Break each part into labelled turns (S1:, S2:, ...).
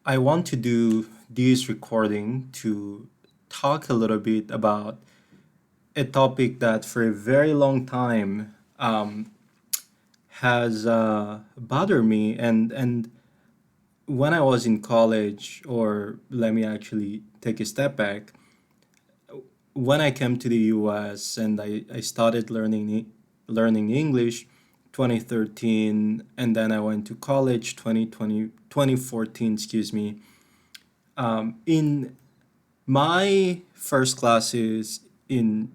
S1: I want to do this recording to talk a little bit about a topic that for a very long time has bothered me. And when I was in college, or let me actually take a step back, when I came to the US and I started learning English 2013, and then I went to college 2014, excuse me. In my first classes in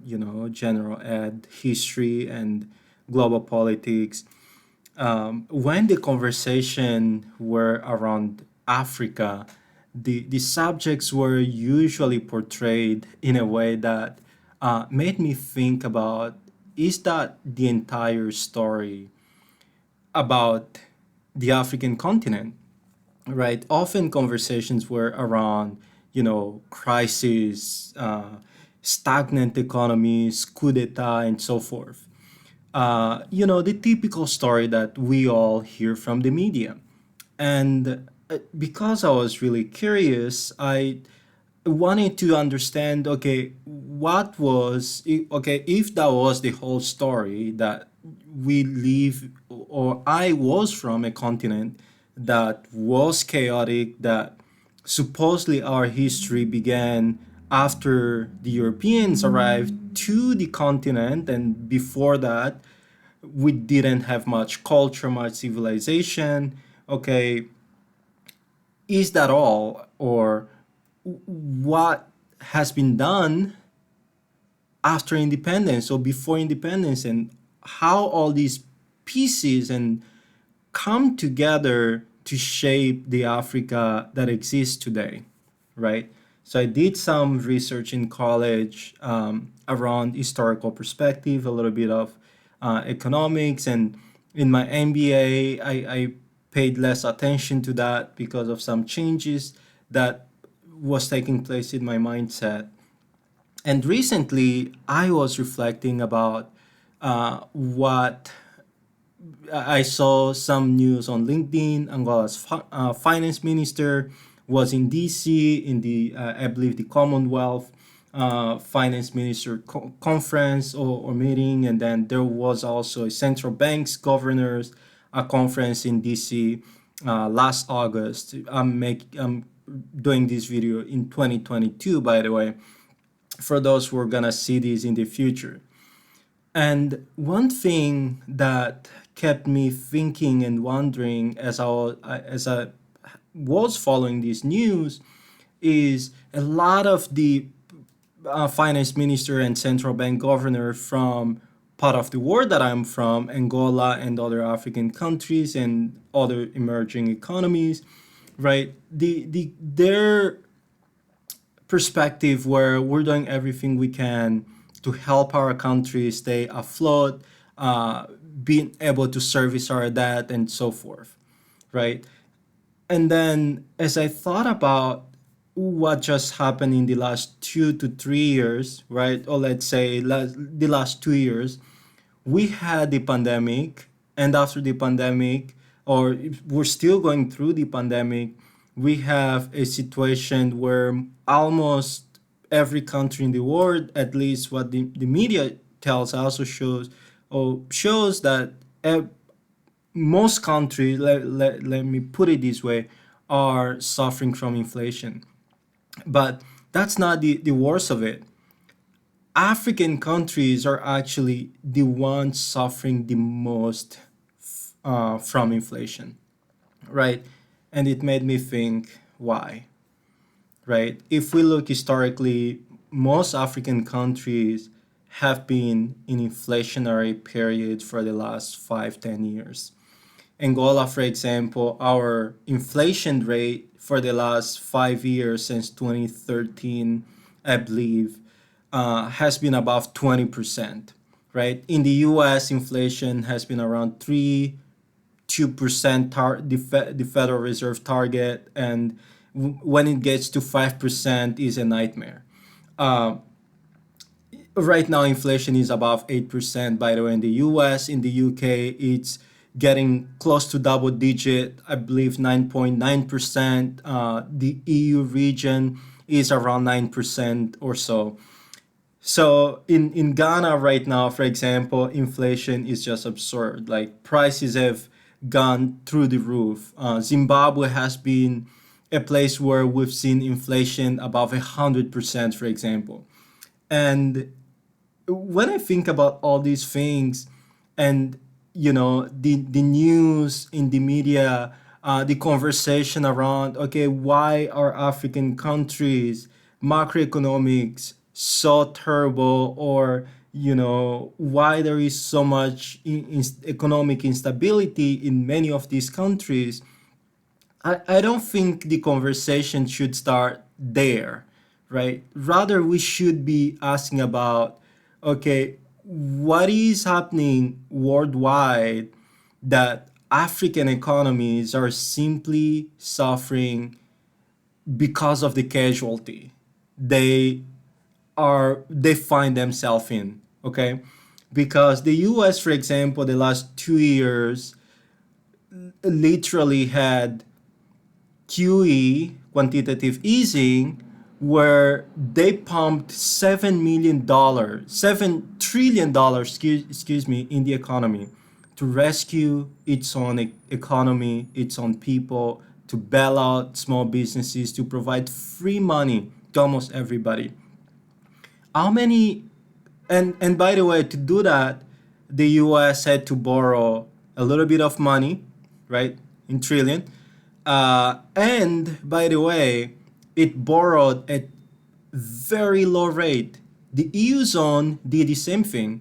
S1: general ed, history, and global politics, when the conversation were around Africa, the subjects were usually portrayed in a way that made me think about, is that the entire story about the African continent, right? Often conversations were around, crisis, stagnant economies, coup d'etat, and so forth. The typical story that we all hear from the media. And because I was really curious, I wanted to understand, okay, okay, if that was the whole story, that we live, or I was from a continent that was chaotic, that supposedly our history began after the Europeans arrived to the continent, and before that we didn't have much culture, much civilization. Okay, is that all, or what has been done after independence or before independence, and how all these pieces and come together to shape the Africa that exists today, right? So I did some research in college around historical perspective, a little bit of economics, and in my MBA, I paid less attention to that because of some changes that was taking place in my mindset. And recently, I was reflecting about what I saw some news on LinkedIn. Angola's finance minister was in DC in the, I believe, the Commonwealth finance minister conference or meeting, and then there was also a central bank's governors conference in DC last August. I'm doing this video in 2022, by the way, for those who are gonna see this in the future. And one thing that kept me thinking and wondering as I was following this news is a lot of the finance minister and central bank governor from part of the world that I'm from, Angola and other African countries and other emerging economies, right? Their perspective, where we're doing everything we can to help our country stay afloat, uh, being able to service our debt and so forth, right? And then as I thought about what just happened in the last 2 to 3 years, right? Or let's say the last 2 years, we had the pandemic, and after the pandemic, or we're still going through the pandemic, we have a situation where almost every country in the world, at least what the media tells us or shows that most countries, let me put it this way, are suffering from inflation. But that's not the worst of it. African countries are actually the ones suffering the most from inflation, right? And it made me think, why, right? If we look historically, most African countries have been in inflationary periods for the last 5, 10 years. Angola, for example, our inflation rate for the last 5 years since 2013, I believe, has been above 20%, right? In the US, inflation has been around 2% the Federal Reserve target, and when it gets to 5% is a nightmare. Uh, right now, inflation is above 8%, by the way, in the US. In the UK, it's getting close to double digit, I believe 9.9%. The EU region is around 9% or so. So in Ghana right now, for example, inflation is just absurd. Like prices have gone through the roof. Zimbabwe has been a place where we've seen inflation above 100%, for example. And when I think about all these things, and the news in the media, the conversation around, okay, why are African countries macroeconomics so terrible, or why there is so much economic instability in many of these countries. I don't think the conversation should start there, right? Rather, we should be asking about, okay, what is happening worldwide that African economies are simply suffering because of the casualty they find themselves in, okay? Because the US, for example, the last 2 years literally had QE, quantitative easing, where they pumped $7 million, $7 trillion, excuse me, in the economy to rescue its own economy, its own people, to bail out small businesses, to provide free money to almost everybody. How many, and by the way, to do that, the US had to borrow a little bit of money, right, in trillion. And by the way, it borrowed at very low rate. The EU zone did the same thing.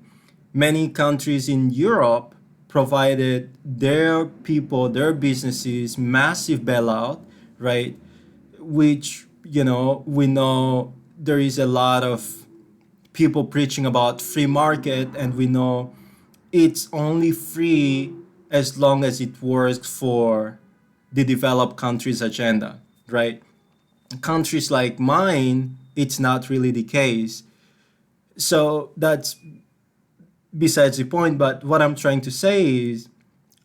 S1: Many countries in Europe provided their people, their businesses, massive bailout, right? Which, we know there is a lot of people preaching about free market, and we know it's only free as long as it works for the developed countries agenda, right? Countries like mine, it's not really the case. So that's besides the point. But what I'm trying to say is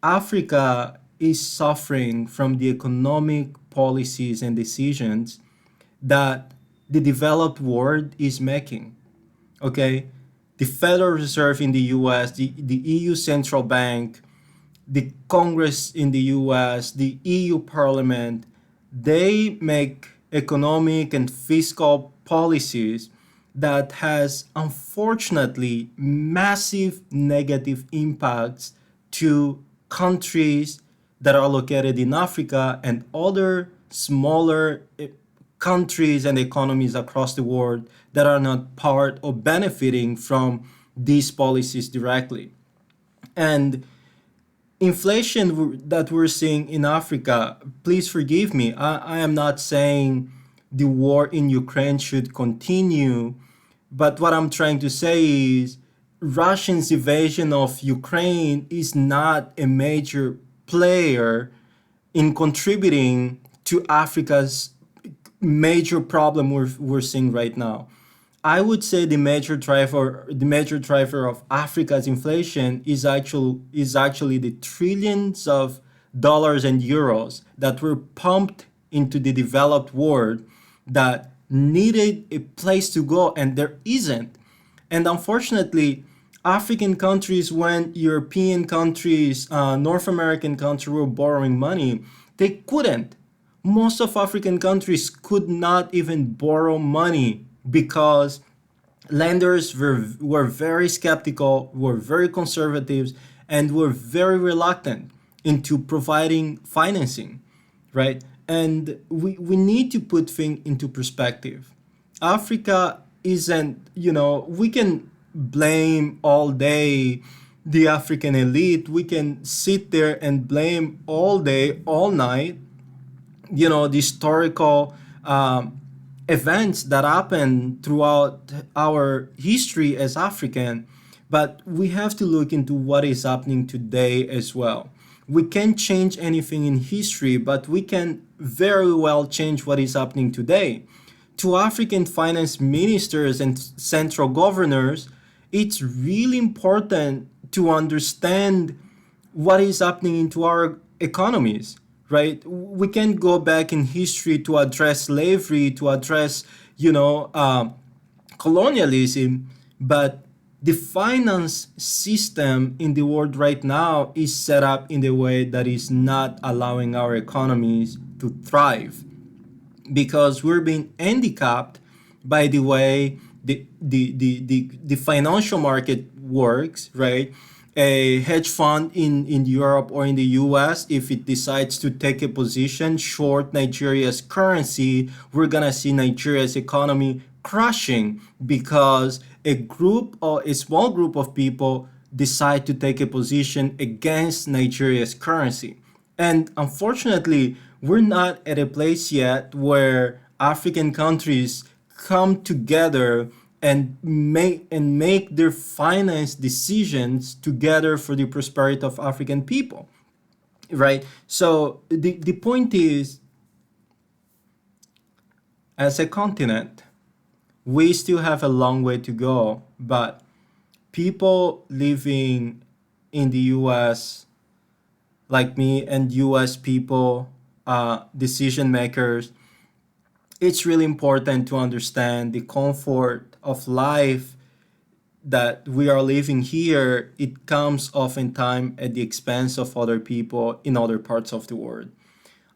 S1: Africa is suffering from the economic policies and decisions that the developed world is making. Okay? The Federal Reserve in the US, the EU Central Bank, the Congress in the US, the EU Parliament, they make economic and fiscal policies that has unfortunately massive negative impacts to countries that are located in Africa and other smaller countries and economies across the world that are not part or benefiting from these policies directly. And inflation that we're seeing in Africa, please forgive me, I am not saying the war in Ukraine should continue, but what I'm trying to say is Russia's invasion of Ukraine is not a major player in contributing to Africa's major problem we're seeing right now. I would say the major driver of Africa's inflation is actually the trillions of dollars and euros that were pumped into the developed world that needed a place to go, and there isn't. And unfortunately, African countries, when European countries, North American countries were borrowing money, they couldn't. Most of African countries could not even borrow money because lenders were very skeptical, were very conservative, and were very reluctant into providing financing, right? And we need to put things into perspective. Africa isn't, we can blame all day the African elite. We can sit there and blame all day, all night, the historical events that happen throughout our history as African, but we have to look into what is happening today as well. We can't change anything in history, but we can very well change what is happening today. To African finance ministers and central governors, it's really important to understand what is happening into our economies, right? We can go back in history to address slavery, to address, you know, colonialism, but the finance system in the world right now is set up in a way that is not allowing our economies to thrive, because we're being handicapped by the way the financial market works, right? A hedge fund in Europe or in the US, if it decides to take a position short Nigeria's currency, we're gonna see Nigeria's economy crashing because a group or a small group of people decide to take a position against Nigeria's currency. And unfortunately, we're not at a place yet where African countries come together and make their finance decisions together for the prosperity of African people, right? So the point is, as a continent, we still have a long way to go, but people living in the US, like me, and US people, decision makers, it's really important to understand the comfort of life that we are living here. It comes oftentimes at the expense of other people in other parts of the world.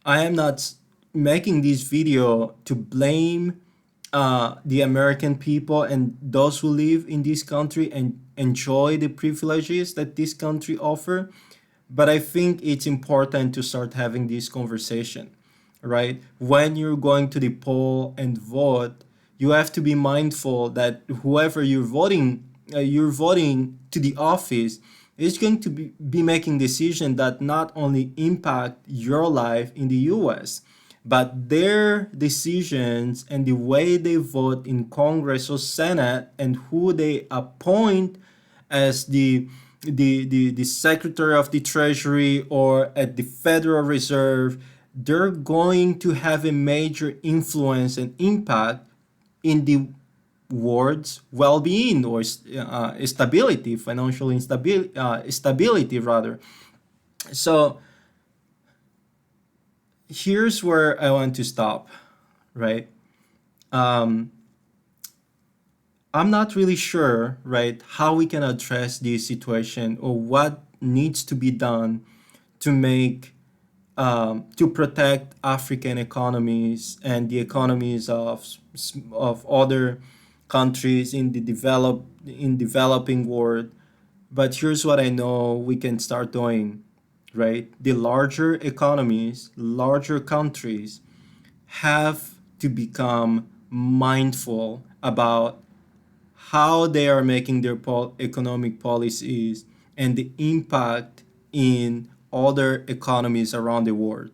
S1: I am not making this video to blame the American people and those who live in this country and enjoy the privileges that this country offer. But I think it's important to start having this conversation, right? When you're going to the poll and vote, you have to be mindful that whoever you're voting to the office is going to be making decisions that not only impact your life in the US, but their decisions and the way they vote in Congress or Senate and who they appoint as the Secretary of the Treasury or at the Federal Reserve, they're going to have a major influence and impact in the world's well-being or stability, financial instability, stability rather. So here's where I want to stop, right? Um, I'm not really sure, right, how we can address this situation or what needs to be done to make to protect African economies and the economies of other countries in the developing world. But here's what I know we can start doing, right? The larger economies, larger countries have to become mindful about how they are making their economic policies and the impact in other economies around the world,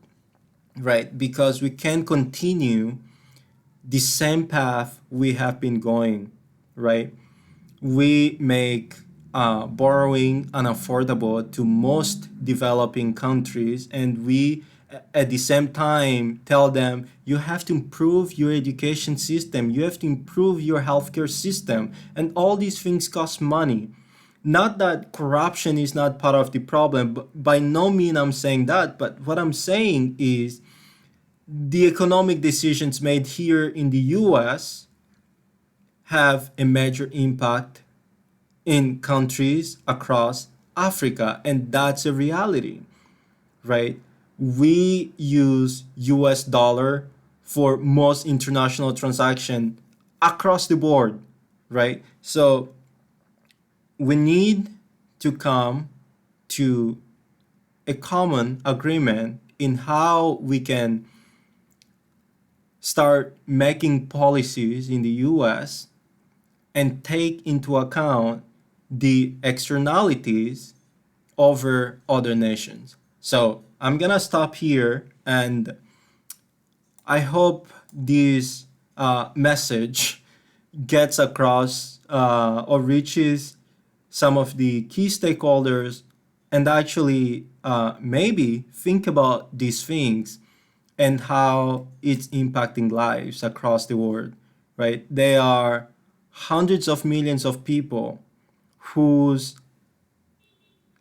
S1: right? Because we can continue the same path we have been going, right? We make borrowing unaffordable to most developing countries, and we at the same time tell them you have to improve your education system, you have to improve your healthcare system, and all these things cost money. Not that corruption is not part of the problem, but by no means I'm saying that, but what I'm saying is the economic decisions made here in the US have a major impact in countries across Africa, and that's a reality, right? We use US dollar for most international transaction across the board, right? So we need to come to a common agreement in how we can start making policies in the US and take into account the externalities over other nations. So I'm gonna stop here, and I hope this message gets across or reaches some of the key stakeholders and actually maybe think about these things and how it's impacting lives across the world, right? There are hundreds of millions of people whose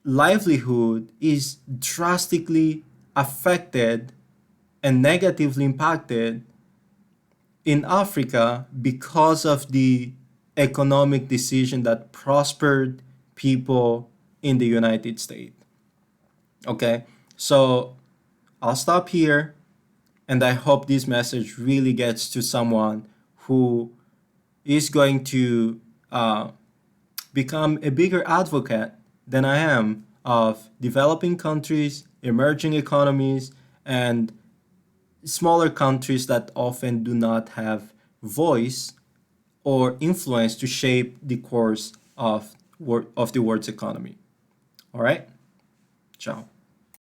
S1: livelihood is drastically affected and negatively impacted in Africa because of the economic decision that prospered people in the United States. Okay, so I'll stop here, and I hope this message really gets to someone who is going to become a bigger advocate than I am of developing countries, emerging economies, and smaller countries that often do not have voice or influence to shape the course of the world's economy. All right? Ciao.